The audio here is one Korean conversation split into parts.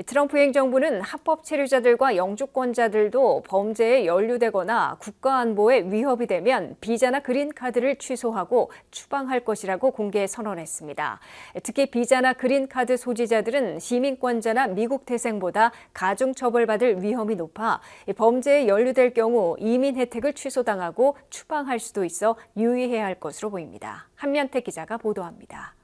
트럼프 행정부는 합법 체류자들과 영주권자들도 범죄에 연루되거나 국가안보에 위협이 되면 비자나 그린카드를 취소하고 추방할 것이라고 공개 선언했습니다. 특히 비자나 그린카드 소지자들은 시민권자나 미국 태생보다 가중처벌받을 위험이 높아 범죄에 연루될 경우 이민 혜택을 취소당하고 추방할 수도 있어 유의해야 할 것으로 보입니다. 한면태 기자가 보도합니다.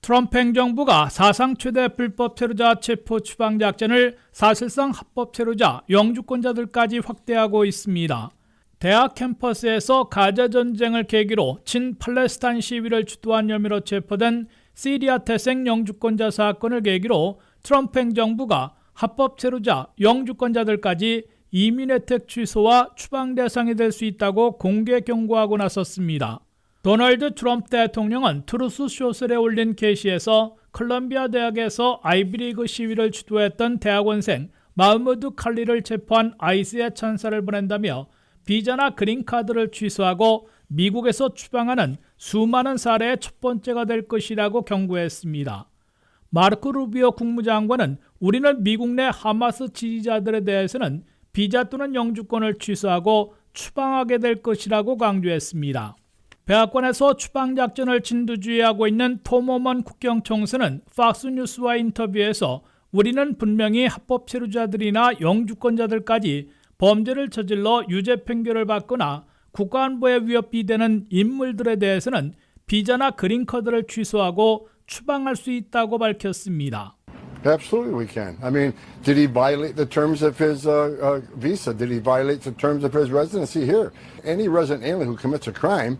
트럼프 행정부가 사상 최대 불법 체류자 체포 추방 작전을 사실상 합법 체류자, 영주권자들까지 확대하고 있습니다. 대학 캠퍼스에서 가자 전쟁을 계기로 친팔레스타인 시위를 주도한 혐의로 체포된 시리아 태생 영주권자 사건을 계기로 트럼프 행정부가 합법 체류자, 영주권자들까지 이민 혜택 취소와 추방 대상이 될 수 있다고 공개 경고하고 나섰습니다. 도널드 트럼프 대통령은 트루스 소셜에 올린 게시에서 컬럼비아 대학에서 아이비리그 시위를 주도했던 대학원생 마흐무드 칼리를 체포한 ICE에 찬사를 보낸다며 비자나 그린카드를 취소하고 미국에서 추방하는 수많은 사례의 첫 번째가 될 것이라고 경고했습니다. 마르코 루비오 국무장관은 우리는 미국 내 하마스 지지자들에 대해서는 비자 또는 영주권을 취소하고 추방하게 될 것이라고 강조했습니다. 백악관에서 추방작전을 진두지휘하고 있는 톰 호먼 국경총수는 팍스뉴스와 인터뷰에서 우리는 분명히 합법 체류자들이나 영주권자들까지 범죄를 저질러 유죄 판결을 받거나 국가안보에 위협이 되는 인물들에 대해서는 비자나 그린카드를 취소하고 추방할 수 있다고 밝혔습니다. Absolutely we can. I mean, did he violate the terms of his visa? Did he violate the terms of his residency here? Any resident alien who commits a crime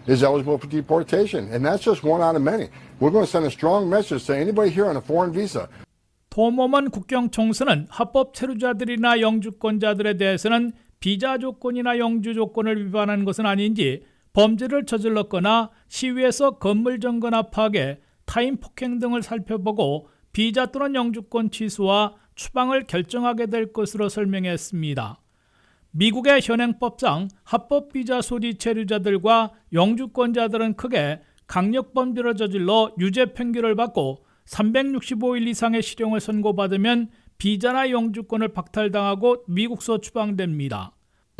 is eligible for deportation, and that's just one out of many. We're going to send a strong message to anybody here on a foreign visa. 톰 호먼 국경총수는 합법 체류자들이나 영주권자들에 대해서는 비자 조건이나 영주 조건을 위반한 것은 아닌지 범죄를 저질렀거나 시위에서 건물 점거나 파괴, 타인 폭행 등을 살펴보고 비자 또는 영주권 취소와 추방을 결정하게 될 것으로 설명했습니다. 미국의 현행법상 합법 비자 소지 체류자들과 영주권자들은 크게 강력 범죄를 저질러 유죄 판결을 받고 365일 이상의 실형을 선고받으면 비자나 영주권을 박탈당하고 미국서 추방됩니다.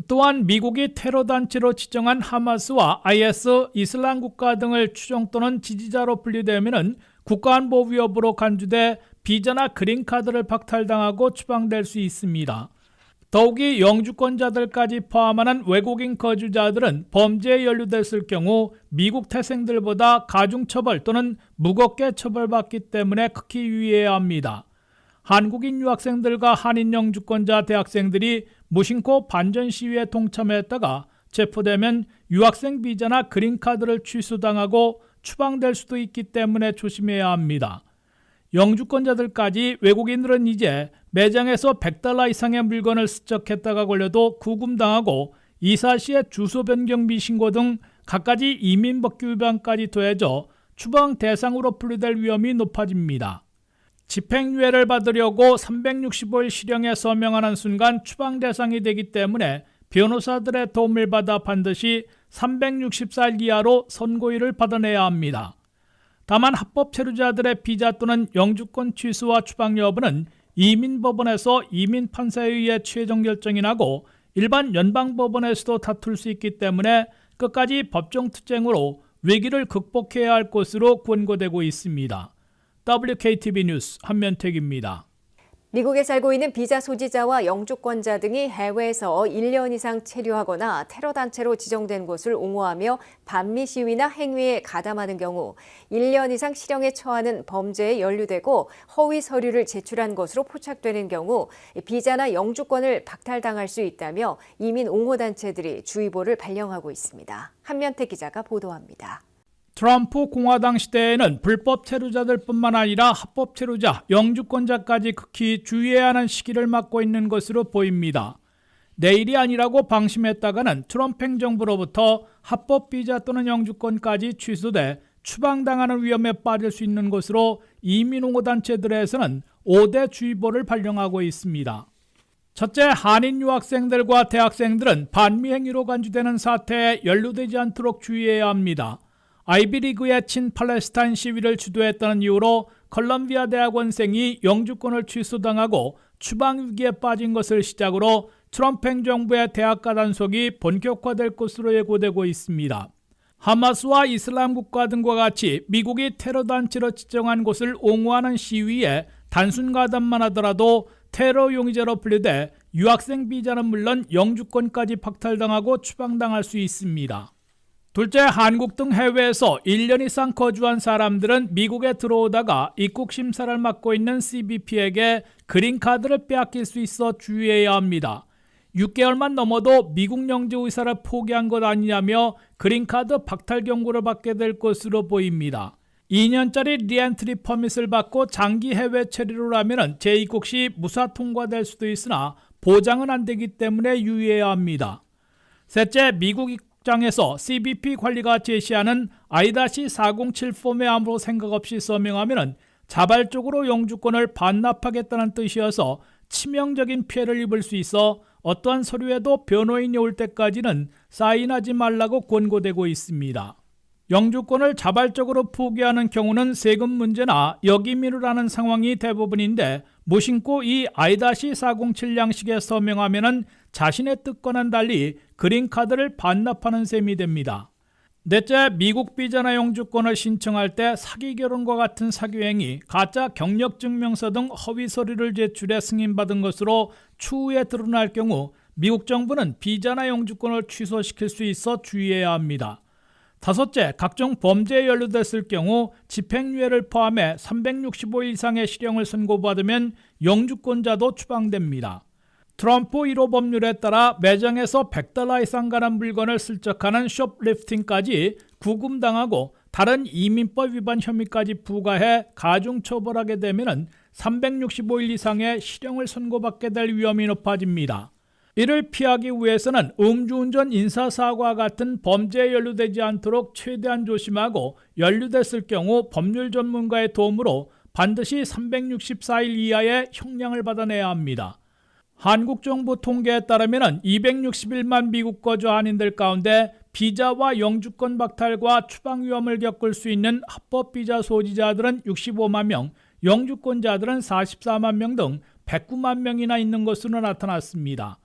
또한 미국이 테러 단체로 지정한 하마스와 IS, 이슬람 국가 등을 추종 또는 지지자로 분류되면 국가안보 위협으로 간주돼 비자나 그린카드를 박탈당하고 추방될 수 있습니다. 더욱이 영주권자들까지 포함하는 외국인 거주자들은 범죄에 연루됐을 경우 미국 태생들보다 가중처벌 또는 무겁게 처벌받기 때문에 극히 유의해야 합니다. 한국인 유학생들과 한인 영주권자 대학생들이 무심코 반전 시위에 동참했다가 체포되면 유학생 비자나 그린카드를 취소당하고 추방될 수도 있기 때문에 조심해야 합니다. 영주권자들까지 외국인들은 이제 매장에서 $100 이상의 물건을 스쳐했다가 걸려도 구금당하고 이사 시에 주소 변경 미신고 등 갖가지 이민법규 위반까지 더해져 추방 대상으로 분류될 위험이 높아집니다. 집행유예를 받으려고 365일 실형에 서명하는 순간 추방 대상이 되기 때문에 변호사들의 도움을 받아 반드시 364일 이하로 선고일을 받아내야 합니다. 다만 합법 체류자들의 비자 또는 영주권 취소와 추방 여부는 이민법원에서 이민판사에 의해 최종 결정이 나고 일반 연방법원에서도 다툴 수 있기 때문에 끝까지 법정투쟁으로 위기를 극복해야 할 것으로 권고되고 있습니다. WKTV 뉴스 한면택입니다. 미국에 살고 있는 비자 소지자와 영주권자 등이 해외에서 1년 이상 체류하거나 테러 단체로 지정된 곳을 옹호하며 반미 시위나 행위에 가담하는 경우 1년 이상 실형에 처하는 범죄에 연루되고 허위 서류를 제출한 것으로 포착되는 경우 비자나 영주권을 박탈당할 수 있다며 이민 옹호 단체들이 주의보를 발령하고 있습니다. 한면태 기자가 보도합니다. 트럼프 공화당 시대에는 불법 체류자들뿐만 아니라 합법 체류자, 영주권자까지 극히 주의해야 하는 시기를 맞고 있는 것으로 보입니다. 내일이 아니라고 방심했다가는 트럼프 행정부로부터 합법 비자 또는 영주권까지 취소돼 추방당하는 위험에 빠질 수 있는 것으로 이민옹호단체들에서는 5대 주의보를 발령하고 있습니다. 첫째, 한인 유학생들과 대학생들은 반미 행위로 간주되는 사태에 연루되지 않도록 주의해야 합니다. 아이비리그의 친팔레스타인 시위를 주도했다는 이유로 컬럼비아 대학원생이 영주권을 취소당하고 추방 위기에 빠진 것을 시작으로 트럼프 행정부의 대학가 단속이 본격화될 것으로 예고되고 있습니다. 하마스와 이슬람 국가 등과 같이 미국이 테러 단체로 지정한 곳을 옹호하는 시위에 단순 가담만 하더라도 테러 용의자로 분류돼 유학생 비자는 물론 영주권까지 박탈당하고 추방당할 수 있습니다. 둘째, 한국 등 해외에서 1년 이상 거주한 사람들은 미국에 들어오다가 입국 심사를 맡고 있는 CBP에게 그린카드를 빼앗길 수 있어 주의해야 합니다. 6개월만 넘어도 미국 영주 의사를 포기한 것 아니냐며 그린카드 박탈 경고를 받게 될 것으로 보입니다. 2년짜리 리엔트리 퍼밋을 받고 장기 해외 체류를 하면 재입국 시 무사 통과될 수도 있으나 보장은 안 되기 때문에 유의해야 합니다. 셋째, 미국 입국장에서 CBP 관리가 제시하는 I-407 폼에 아무런 생각 없이 서명하면 자발적으로 영주권을 반납하겠다는 뜻이어서 치명적인 피해를 입을 수 있어 어떠한 서류에도 변호인이 올 때까지는 사인하지 말라고 권고되고 있습니다. 영주권을 자발적으로 포기하는 경우는 세금 문제나 역이민을 하는 상황이 대부분인데 무심코 이 I-407 양식에 서명하면 자신의 뜻과는 달리 그린카드를 반납하는 셈이 됩니다. 넷째, 미국 비자나 영주권을 신청할 때 사기 결혼과 같은 사기행위, 가짜 경력증명서 등 허위 서류를 제출해 승인받은 것으로 추후에 드러날 경우 미국 정부는 비자나 영주권을 취소시킬 수 있어 주의해야 합니다. 다섯째, 각종 범죄에 연루됐을 경우 집행유예를 포함해 365일 이상의 실형을 선고받으면 영주권자도 추방됩니다. 트럼프 1호 법률에 따라 매장에서 $100 이상 가는 물건을 슬쩍하는 쇼플리프팅까지 구금당하고 다른 이민법 위반 혐의까지 부과해 가중처벌하게 되면 365일 이상의 실형을 선고받게 될 위험이 높아집니다. 이를 피하기 위해서는 음주운전, 인사사고와 같은 범죄에 연루되지 않도록 최대한 조심하고 연루됐을 경우 법률 전문가의 도움으로 반드시 364일 이하의 형량을 받아내야 합니다. 한국 정부 통계에 따르면 261만 미국 거주 한인들 가운데 비자와 영주권 박탈과 추방 위험을 겪을 수 있는 합법 비자 소지자들은 65만 명, 영주권자들은 44만 명 등 109만 명이나 있는 것으로 나타났습니다.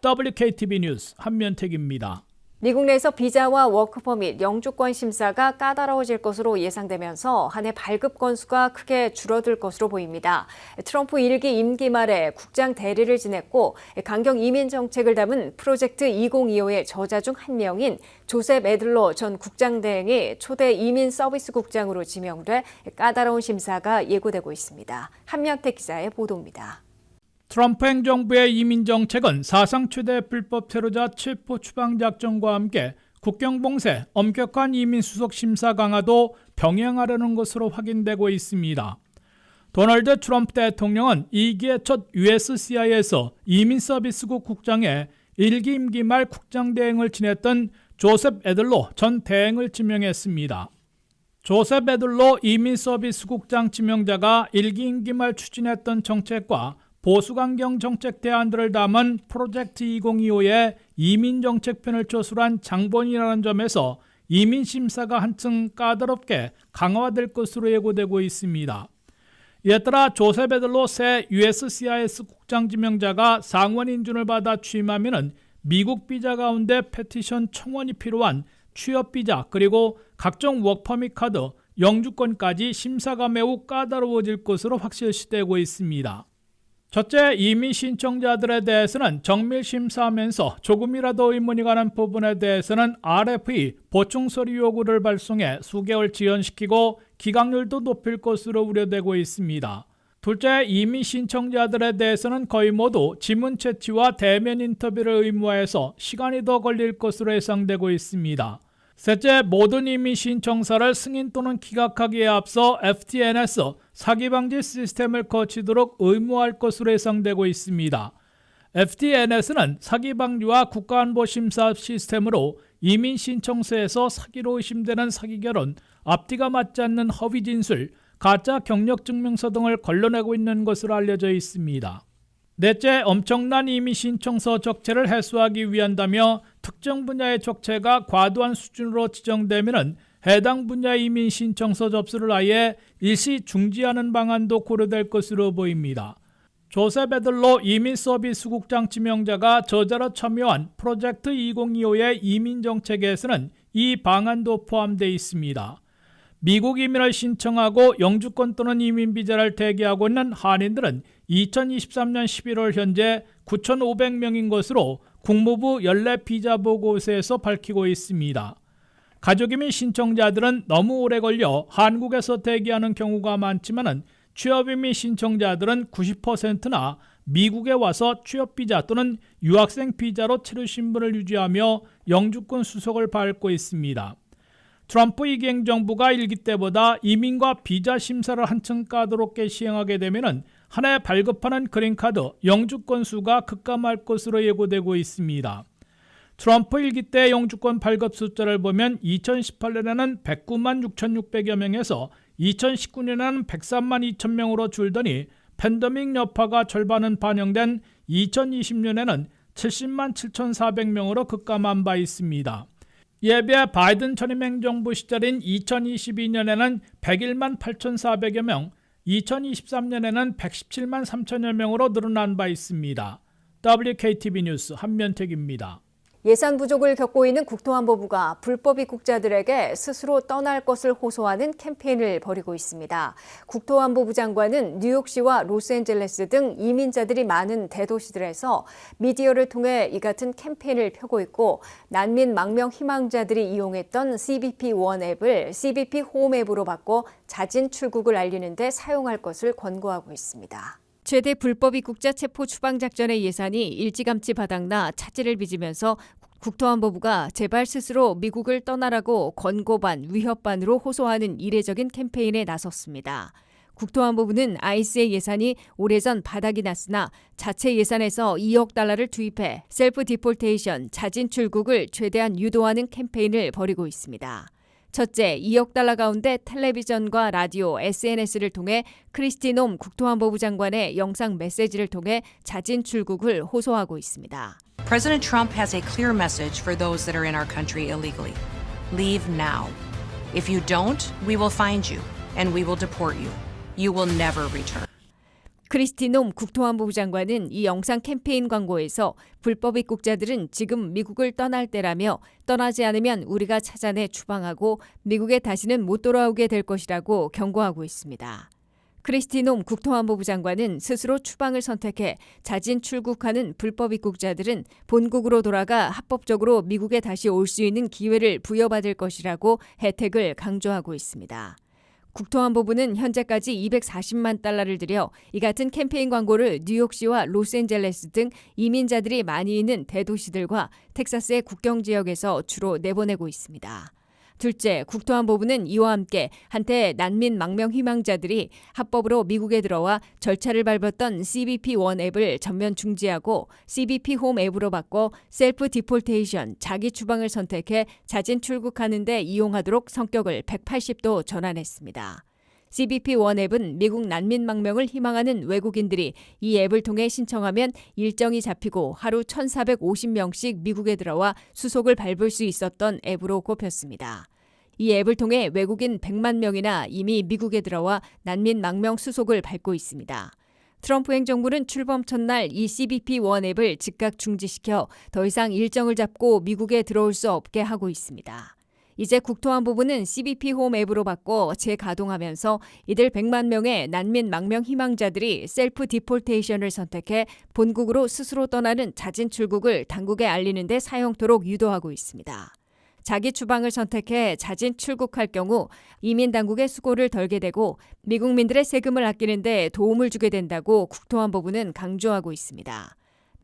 WKTV 뉴스 한면택입니다. 미국 내에서 비자와 워크퍼밋, 영주권 심사가 까다로워질 것으로 예상되면서 한 해 발급 건수가 크게 줄어들 것으로 보입니다. 트럼프 1기 임기 말에 국장 대리를 지냈고 강경 이민 정책을 담은 프로젝트 2025의 저자 중 한 명인 조셉 애들러 전 국장 대행이 초대 이민 서비스 국장으로 지명돼 까다로운 심사가 예고되고 있습니다. 한면택 기자의 보도입니다. 트럼프 행정부의 이민 정책은 사상 최대 불법 테러자 체포 추방 작전과 함께 국경 봉쇄, 엄격한 이민 수속 심사 강화도 병행하려는 것으로 확인되고 있습니다. 도널드 트럼프 대통령은 2기의 첫 USCIS에서 이민 서비스국 국장에 1기 임기 말 국장 대행을 지냈던 조셉 애들러 전 대행을 지명했습니다. 조셉 애들러 이민 서비스국장 지명자가 1기 임기 말 추진했던 정책과 보수강경 정책 대안들을 담은 프로젝트 2025의 이민정책편을 조술한 장본이라는 점에서 이민심사가 한층 까다롭게 강화될 것으로 예고되고 있습니다. 이에 따라 조셉 애들러 새 USCIS 국장 지명자가 상원 인준을 받아 취임하면 미국 비자 가운데 패티션 청원이 필요한 취업비자 그리고 각종 워크퍼밋 카드, 영주권까지 심사가 매우 까다로워질 것으로 확실시되고 있습니다. 첫째, 이민 신청자들에 대해서는 정밀 심사하면서 조금이라도 의문이 가는 부분에 대해서는 RFE 보충 서류 요구를 발송해 수개월 지연시키고 기각률도 높일 것으로 우려되고 있습니다. 둘째, 이민 신청자들에 대해서는 거의 모두 지문 채취와 대면 인터뷰를 의무화해서 시간이 더 걸릴 것으로 예상되고 있습니다. 셋째, 모든 이민 신청서를 승인 또는 기각하기에 앞서 FTNS 사기 방지 시스템을 거치도록 의무화할 것으로 예상되고 있습니다. FTNS는 사기 방지와 국가안보 심사 시스템으로 이민 신청서에서 사기로 의심되는 사기 결혼, 앞뒤가 맞지 않는 허위 진술, 가짜 경력 증명서 등을 걸러내고 있는 것으로 알려져 있습니다. 넷째, 엄청난 이민 신청서 적체를 해소하기 위한다며 특정 분야의 적체가 과도한 수준으로 지정되면 해당 분야의 이민 신청서 접수를 아예 일시 중지하는 방안도 고려될 것으로 보입니다. 조셉 애들러 이민서비스국장 지명자가 저자로 참여한 프로젝트 2025의 이민정책에서는 이 방안도 포함되어 있습니다. 미국 이민을 신청하고 영주권 또는 이민비자를 대기하고 있는 한인들은 2023년 11월 현재 9,500명인 것으로 국무부 연례 비자 보고서에서 밝히고 있습니다. 가족이민 신청자들은 너무 오래 걸려 한국에서 대기하는 경우가 많지만 취업이민 신청자들은 90%나 미국에 와서 취업비자 또는 유학생 비자로 체류 신분을 유지하며 영주권 수속을 밟고 있습니다. 트럼프 이기 정부가 일기 때보다 이민과 비자 심사를 한층 까다롭게 시행하게 되면 한 해 발급하는 그린카드 영주권 수가 급감할 것으로 예고되고 있습니다. 트럼프 일기 때 영주권 발급 숫자를 보면 2018년에는 109만 6,600여 명에서 2019년에는 103만 2천 명으로 줄더니 팬데믹 여파가 절반은 반영된 2020년에는 70만 7,400명으로 급감한 바 있습니다. 이에 비해 바이든 전임 행정부 시절인 2022년에는 101만 8,400여 명, 2023년에는 117만 3천여 명으로 늘어난 바 있습니다. WKTV 뉴스 한면택입니다. 예산 부족을 겪고 있는 국토안보부가 불법 입국자들에게 스스로 떠날 것을 호소하는 캠페인을 벌이고 있습니다. 국토안보부 장관은 뉴욕시와 로스앤젤레스 등 이민자들이 많은 대도시들에서 미디어를 통해 이 같은 캠페인을 펴고 있고 난민 망명 희망자들이 이용했던 CBP1 앱을 CBP 홈 앱으로 바꿔 자진 출국을 알리는 데 사용할 것을 권고하고 있습니다. 최대 불법 입국자 체포 추방 작전의 예산이 일찌감치 바닥나 차질을 빚으면서 국토안보부가 제발 스스로 미국을 떠나라고 권고반, 위협반으로 호소하는 이례적인 캠페인에 나섰습니다. 국토안보부는 아이스의 예산이 오래전 바닥이 났으나 자체 예산에서 2억 달러를 투입해 셀프 디폴테이션, 자진 출국을 최대한 유도하는 캠페인을 벌이고 있습니다. 첫째, 2억 달러 가운데 텔레비전과 라디오, SNS를 통해 크리스티 놈 국토안보부 장관의 영상 메시지를 통해 자진 출국을 호소하고 있습니다. President Trump has a clear message for those that are in our country illegally. Leave now. If you don't, we will find you and we will deport you. You will never return. 크리스티 놈 국토안보부 장관은 이 영상 캠페인 광고에서 불법 입국자들은 지금 미국을 떠날 때라며 떠나지 않으면 우리가 찾아내 추방하고 미국에 다시는 못 돌아오게 될 것이라고 경고하고 있습니다. 크리스티 놈 국토안보부 장관은 스스로 추방을 선택해 자진 출국하는 불법 입국자들은 본국으로 돌아가 합법적으로 미국에 다시 올 수 있는 기회를 부여받을 것이라고 혜택을 강조하고 있습니다. 국토안보부는 현재까지 240만 달러를 들여 이 같은 캠페인 광고를 뉴욕시와 로스앤젤레스 등 이민자들이 많이 있는 대도시들과 텍사스의 국경 지역에서 주로 내보내고 있습니다. 둘째, 국토안보부는 이와 함께 한때 난민 망명 희망자들이 합법으로 미국에 들어와 절차를 밟았던 CBP1 앱을 전면 중지하고 CBP 홈 앱으로 바꿔 셀프 디폴테이션, 자기 추방을 선택해 자진 출국하는 데 이용하도록 성격을 180도 전환했습니다. CBP1 앱은 미국 난민 망명을 희망하는 외국인들이 이 앱을 통해 신청하면 일정이 잡히고 하루 1,450명씩 미국에 들어와 수속을 밟을 수 있었던 앱으로 꼽혔습니다. 이 앱을 통해 외국인 100만 명이나 이미 미국에 들어와 난민 망명 수속을 밟고 있습니다. 트럼프 행정부는 출범 첫날 이 CBP1 앱을 즉각 중지시켜 더 이상 일정을 잡고 미국에 들어올 수 없게 하고 있습니다. 이제 국토안보부는 CBP 홈 앱으로 바꿔 재가동하면서 이들 100만 명의 난민 망명 희망자들이 셀프 디폴테이션을 선택해 본국으로 스스로 떠나는 자진 출국을 당국에 알리는 데 사용토록 유도하고 있습니다. 자기 추방을 선택해 자진 출국할 경우 이민 당국의 수고를 덜게 되고 미국민들의 세금을 아끼는 데 도움을 주게 된다고 국토안보부는 강조하고 있습니다.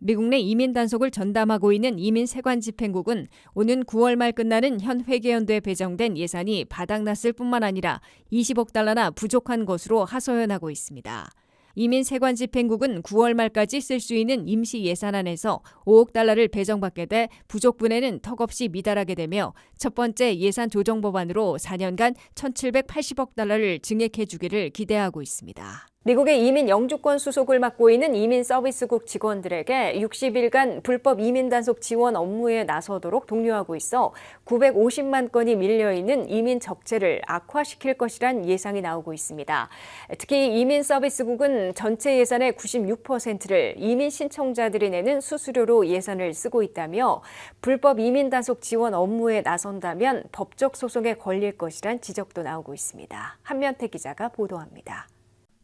미국 내 이민 단속을 전담하고 있는 이민세관집행국은 오는 9월 말 끝나는 현 회계연도에 배정된 예산이 바닥났을 뿐만 아니라 20억 달러나 부족한 것으로 하소연하고 있습니다. 이민 세관 집행국은 9월 말까지 쓸 수 있는 임시 예산안에서 5억 달러를 배정받게 돼 부족 분에는 턱없이 미달하게 되며 첫 번째 예산 조정 법안으로 4년간 1,780억 달러를 증액해 주기를 기대하고 있습니다. 미국의 이민 영주권 수속을 맡고 있는 이민 서비스국 직원들에게 60일간 불법 이민 단속 지원 업무에 나서도록 독려하고 있어 950만 건이 밀려있는 이민 적체를 악화시킬 것이란 예상이 나오고 있습니다. 특히 이민 서비스국은 전체 예산의 96%를 이민 신청자들이 내는 수수료로 예산을 쓰고 있다며 불법 이민 단속 지원 업무에 나선다면 법적 소송에 걸릴 것이란 지적도 나오고 있습니다. 한면태 기자가 보도합니다.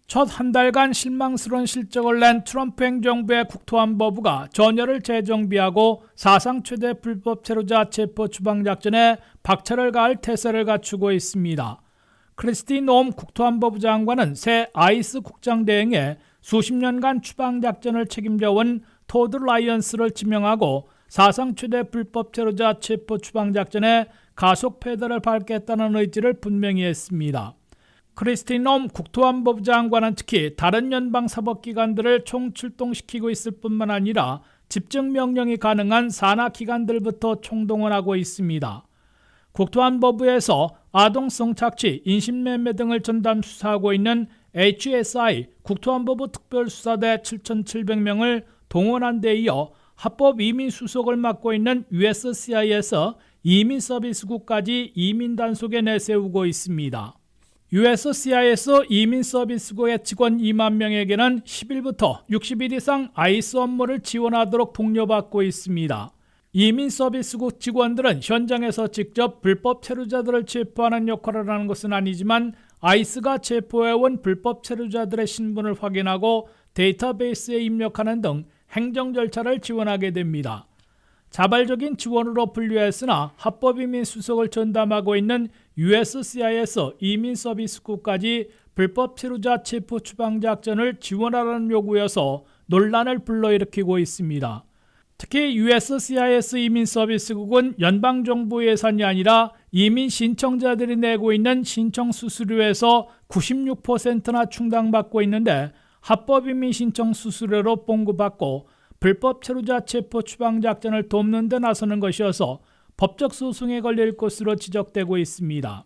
첫 한 달간 실망스러운 실적을 낸 트럼프 행정부의 국토안보부가 전열을 재정비하고 사상 최대 불법 체류자 체포 추방 작전에 박차를 가할 태세를 갖추고 있습니다. 크리스티 놈 국토안보부 장관은 새 아이스 국장 대행에 수십 년간 추방 작전을 책임져온 토드 라이언스를 지명하고 사상 최대 불법 체류자 체포 추방 작전에 가속 페달을 밟겠다는 의지를 분명히 했습니다. 크리스티 놈 국토안보부 장관은 특히 다른 연방 사법기관들을 총출동시키고 있을 뿐만 아니라 집정명령이 가능한 산하기관들부터 총동원하고 있습니다. 국토안보부에서 아동성 착취, 인신매매 등을 전담 수사하고 있는 HSI 국토안보부 특별수사대 7,700명을 동원한 데 이어 합법 이민 수속을 맡고 있는 USCIS 이민서비스국까지 이민 단속에 내세우고 있습니다. USCIS 이민서비스국의 직원 2만 명에게는 10일부터 60일 이상 아이스 업무를 지원하도록 독려받고 있습니다. 이민서비스국 직원들은 현장에서 직접 불법 체류자들을 체포하는 역할을 하는 것은 아니지만 아이스가 체포해온 불법 체류자들의 신분을 확인하고 데이터베이스에 입력하는 등 행정 절차를 지원하게 됩니다. 자발적인 지원으로 분류했으나 합법 이민 수속을 전담하고 있는 USCIS 이민서비스국까지 불법 체류자 체포 추방 작전을 지원하라는 요구여서 논란을 불러일으키고 있습니다. 특히 USCIS 이민서비스국은 연방정부 예산이 아니라 이민 신청자들이 내고 있는 신청 수수료에서 96%나 충당받고 있는데 합법 이민 신청 수수료로 봉급받고 불법 체류자 체포 추방 작전을 돕는 데 나서는 것이어서 법적 소송에 걸릴 것으로 지적되고 있습니다.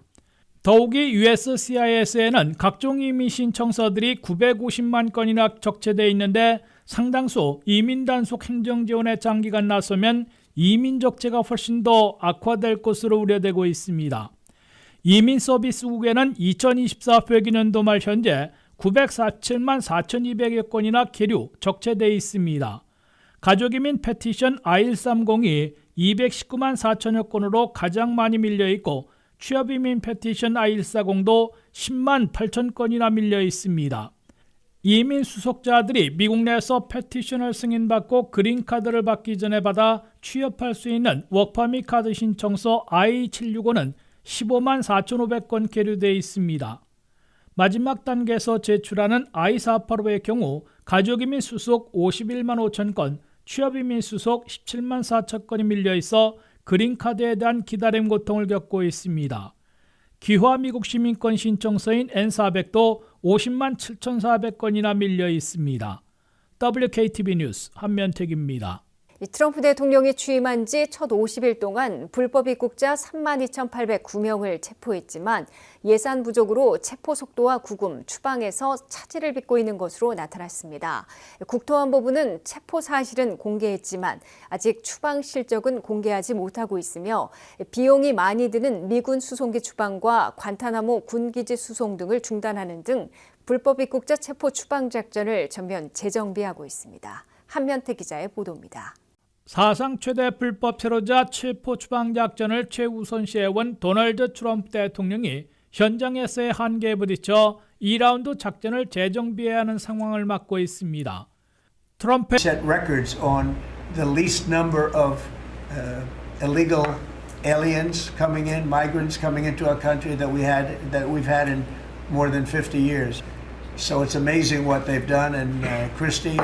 더욱이 USCIS에는 각종 이민 신청서들이 950만 건이나 적체되어 있는데 상당수 이민 단속 행정 지원에 장기간 나서면 이민 적체가 훨씬 더 악화될 것으로 우려되고 있습니다. 이민 서비스국에는 2024 회기년도 말 현재 947만 4,200여 건이나 계류 적체되어 있습니다. 가족이민 페티션 I-130이 219만 4천여 건으로 가장 많이 밀려있고 취업이민 페티션 I-140도 10만 8천 건이나 밀려 있습니다. 이민 수속자들이 미국 내에서 페티션을 승인받고 그린카드를 받기 전에 받아 취업할 수 있는 워크퍼밋 카드 신청서 I-765는 15만 4,500건 계류되어 있습니다. 마지막 단계에서 제출하는 I-485의 경우 가족이민 수속 51만 5천 건, 취업이민 수속 17만 4천 건이 밀려있어 그린카드에 대한 기다림 고통을 겪고 있습니다. 기화 미국 시민권 신청서인 N400도 50만 7,400건이나 밀려 있습니다. WKTV 뉴스 한면택입니다. 트럼프 대통령이 취임한 지 첫 50일 동안 불법 입국자 32,809명을 체포했지만 예산 부족으로 체포 속도와 구금, 추방에서 차질을 빚고 있는 것으로 나타났습니다. 국토안보부는 체포 사실은 공개했지만 아직 추방 실적은 공개하지 못하고 있으며 비용이 많이 드는 미군 수송기 추방과 관타나모 군기지 수송 등을 중단하는 등 불법 입국자 체포 추방 작전을 전면 재정비하고 있습니다. 한면태 기자의 보도입니다. 사상 최대 불법 체류자 체포 추방 작전을 최우선시해온 도널드 트럼프 대통령이 현장에서의 한계에 부딪혀 2라운드 작전을 재정비해야 하는 상황을 맞고 있습니다. 트럼프 set records on the least number of illegal aliens coming in, migrants coming into our country that we've had in more than 50 years. So it's amazing what they've done, and Christie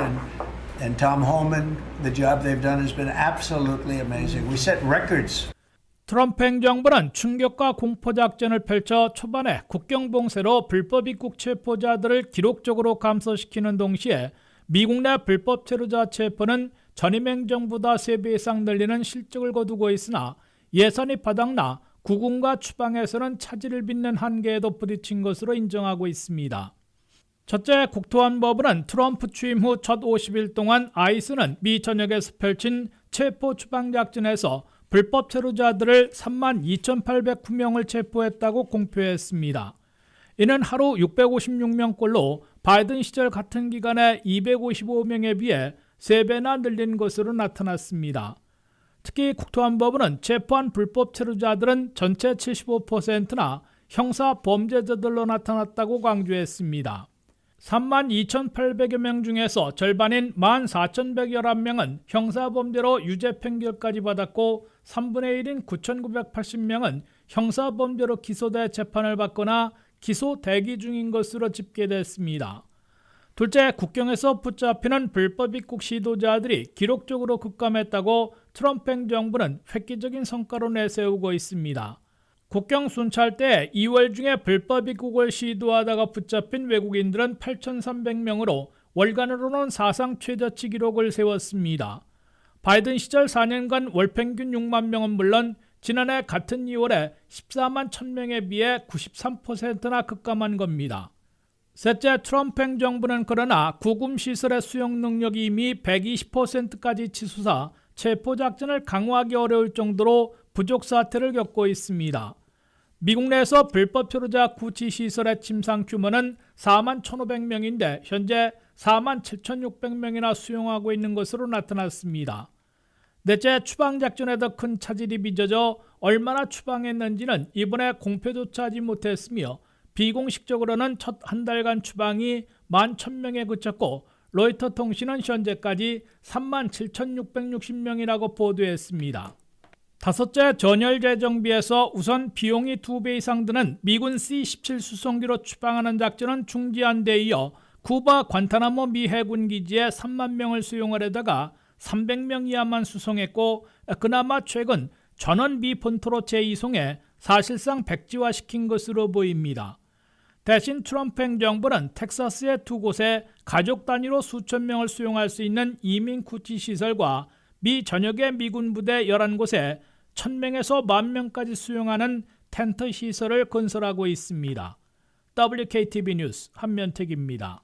and Tom Homan, the job they've done has been absolutely amazing. We set records. 트럼프 행정부는 충격과 공포작전을 펼쳐 초반에 국경 봉쇄로 불법 입국 체포자들을 기록적으로 감소시키는 동시에 미국 내 불법 체류자 체포는 전임 행정부보다 3배 이상 늘리는 실적을 거두고 있으나 예산이 바닥나 구군과 추방에서는 차질을 빚는 한계에도 부딪힌 것으로 인정하고 있습니다. 첫째, 국토안보부는 트럼프 취임 후 첫 50일 동안 아이스는 미 전역에서 펼친 체포 추방 작전에서 불법 체류자들을 32,809명을 체포했다고 공표했습니다. 이는 하루 656명꼴로 바이든 시절 같은 기간에 255명에 비해 3배나 늘린 것으로 나타났습니다. 특히 국토안보부는 체포한 불법 체류자들은 전체 75%나 형사 범죄자들로 나타났다고 강조했습니다. 32,800여 명 중에서 절반인 14,111명은 형사범죄로 유죄 판결까지 받았고 3분의 1인 9,980명은 형사범죄로 기소돼 재판을 받거나 기소 대기 중인 것으로 집계됐습니다. 둘째, 국경에서 붙잡히는 불법 입국 시도자들이 기록적으로 급감했다고 트럼프 행정부는 획기적인 성과로 내세우고 있습니다. 국경 순찰 때 2월 중에 불법 입국을 시도하다가 붙잡힌 외국인들은 8,300명으로 월간으로는 사상 최저치 기록을 세웠습니다. 바이든 시절 4년간 월평균 6만 명은 물론 지난해 같은 2월에 14만 1,000명에 비해 93%나 급감한 겁니다. 셋째, 트럼프 행정부는 그러나 구금시설의 수용 능력이 이미 120%까지 치솟아 체포작전을 강화하기 어려울 정도로 부족 사태를 겪고 있습니다. 미국 내에서 불법 체류자 구치시설의 침상 규모는 4만 1,500명인데 현재 4만 7,600명이나 수용하고 있는 것으로 나타났습니다. 넷째, 추방작전에 더 큰 차질이 빚어져 얼마나 추방했는지는 이번에 공표조차 하지 못했으며 비공식적으로는 첫 한 달간 추방이 11,000명에 그쳤고 로이터 통신은 현재까지 37,660명이라고 보도했습니다. 다섯째, 전열 재정비에서 우선 비용이 2배 이상 드는 미군 C-17 수송기로 추방하는 작전은 중지한 데 이어 쿠바 관타나모 미 해군 기지에 3만 명을 수용하려다가 300명 이하만 수송했고 그나마 최근 전원 미 본토로 재이송해 사실상 백지화시킨 것으로 보입니다. 대신 트럼프 행정부는 텍사스의 2곳에 가족 단위로 수천 명을 수용할 수 있는 이민 구치 시설과 미 전역의 미군 부대 11곳에 1,000명에서 10,000명까지 수용하는 텐트 시설을 건설하고 있습니다. WKTV 뉴스 한면택입니다.